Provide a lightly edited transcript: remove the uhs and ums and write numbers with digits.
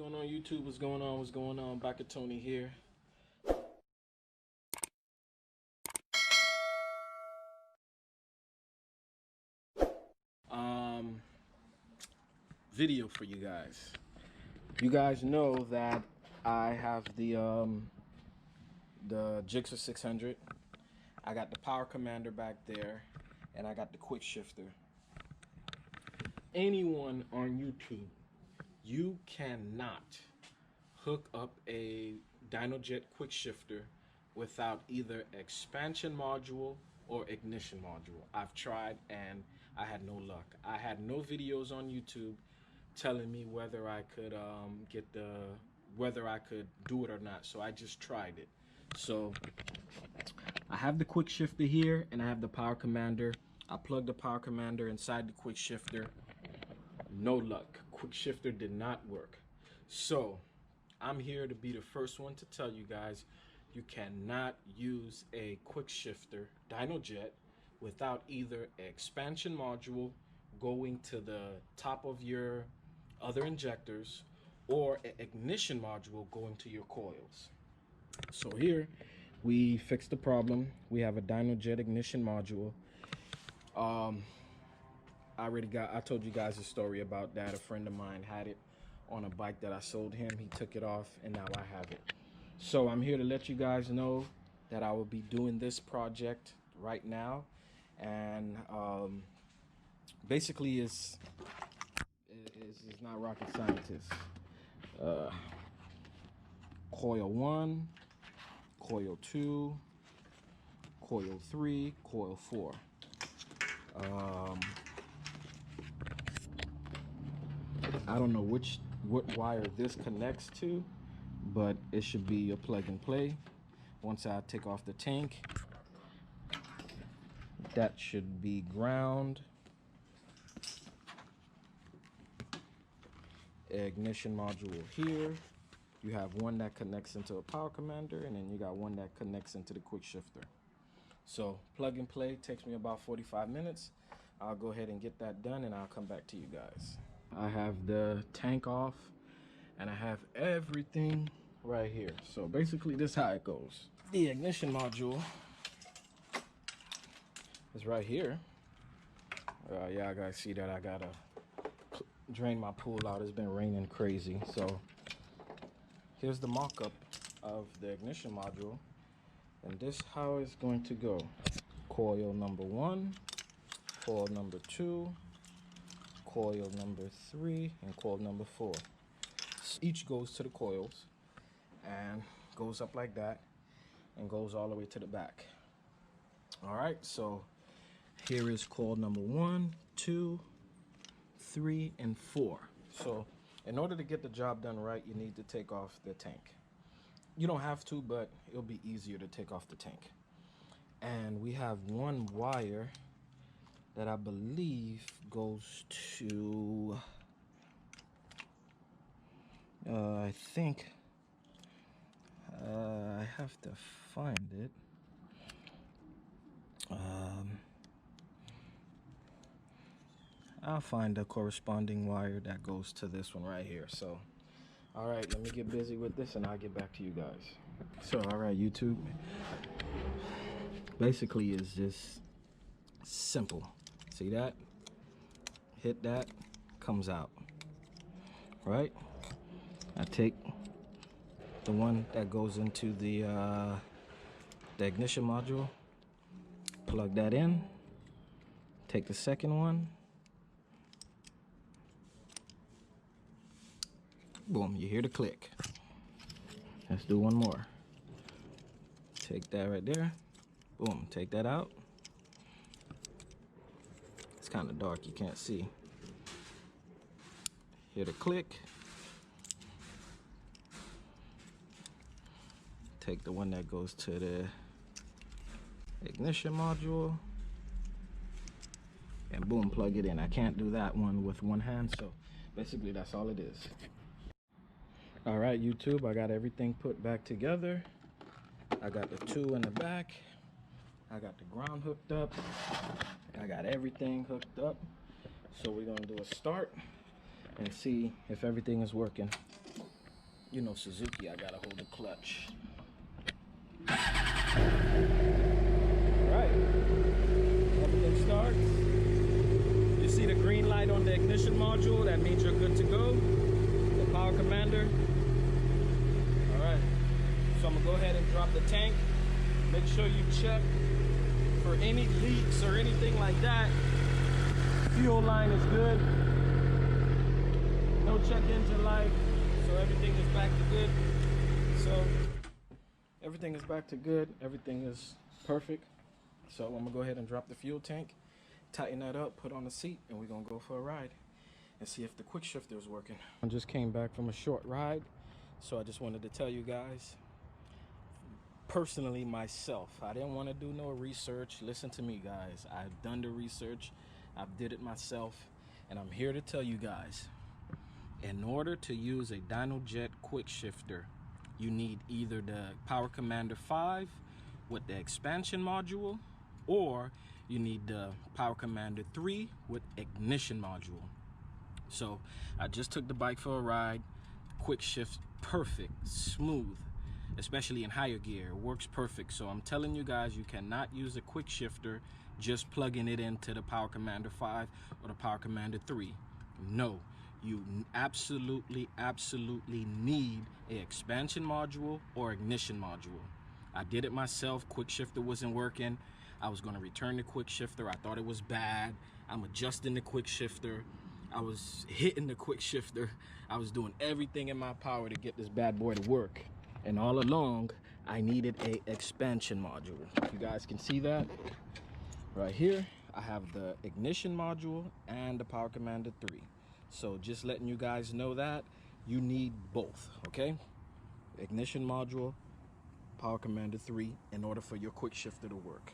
going on YouTube? What's going on? What's going on? BikerToni here. Video for you guys. You guys know that I have the Gsxr 600. I got the power commander back there, and I got the quick shifter. Anyone on YouTube, you cannot hook up a DynoJet quick shifter without either expansion module or ignition module. I've tried and I had no luck. I had no videos on YouTube telling me whether I could whether I could do it or not. So I just tried it. So I have the quick shifter here and I have the power commander. I plugged the power commander inside the quick shifter. No luck. Quick shifter did not work. So I'm here to be the first one to tell you guys you cannot use a quick shifter DynoJet without either expansion module going to the top of your other injectors or an ignition module going to your coils. So here we fixed the problem. We have a DynoJet ignition module. I told you guys a story about that. A friend of mine had it on a bike that I sold him. He took it off and now I have it. So I'm here to let you guys know that I will be doing this project right now. And basically it's not rocket scientist. Coil 1, coil 2, coil 3, coil 4. I don't know what wire this connects to, but it should be a plug and play. Once I take off the tank, that should be ground. Ignition module here. You have one that connects into a power commander, and then you got one that connects into the quick shifter. So plug and play takes me about 45 minutes. I'll go ahead and get that done and I'll come back to you guys. I have the tank off and I have everything right here. So basically this is how it goes. The ignition module is right here. Yeah, I gotta see that. I gotta drain my pool out. It's been raining crazy. So here's the mock-up of the ignition module, and this is how it's going to go. Coil number 1, coil number 2, coil number 3, and coil number 4. Each goes to the coils and goes up like that and goes all the way to the back. All right, so here is coil number 1, 2, 3, and 4. So in order to get the job done right, you need to take off the tank. You don't have to, but it'll be easier to take off the tank. And we have one wire that I believe goes to, I think, I have to find it. I'll find the corresponding wire that goes to this one right here. So, all right, let me get busy with this and I'll get back to you guys. So, all right, YouTube. Basically, it's just simple. See that? Hit that, comes out. Right? I take the one that goes into the ignition module, plug that in, take the second one, boom, you hear the click. Let's do one more. Take that right there, boom, take that out. It's kind of dark, you can't see. Hear the click. Take the one that goes to the ignition module and boom, plug it in. I can't do that one with one hand, so basically that's all it is. All right, YouTube, I got everything put back together. I got the 2 in the back. I got the ground hooked up. I got everything hooked up. So we're gonna do a start and see if everything is working. you know, Suzuki, I gotta hold the clutch. Alright, everything starts. You see the green light on the ignition module, that means you're good to go. The power commander. Alright, so I'm gonna go ahead and drop the tank. Make sure you check for any leaks or anything like that. Fuel line is good. No check engine light, so everything is back to good. So everything is back to good. Everything is perfect. So I'm gonna go ahead and drop the fuel tank, tighten that up, put on the seat, and we're gonna go for a ride and see if the quick shifter is working. I just came back from a short ride, so I just wanted to tell you guys, personally myself, I didn't want to do no research. Listen to me, guys. I've done the research. I've did it myself, and I'm here to tell you guys, in order to use a DynoJet quick shifter, you need either the Power Commander 5 with the expansion module, or you need the Power Commander 3 with ignition module. So I just took the bike for a ride. Quick shift, perfect, smooth, especially in higher gear. It works perfect. So I'm telling you guys, you cannot use a quick shifter just plugging it into the Power Commander 5 or the Power Commander 3. No, you absolutely need an expansion module or ignition module. I did it myself. Quick shifter wasn't working. I was going to return the quick shifter. I thought it was bad. I'm adjusting the quick shifter. I was hitting the quick shifter. I was doing everything in my power to get this bad boy to work. And all along, I needed a expansion module. You guys can see that right here. I have the ignition module and the Power Commander 3. So just letting you guys know that you need both, okay? Ignition module, Power Commander 3, in order for your quick shifter to work.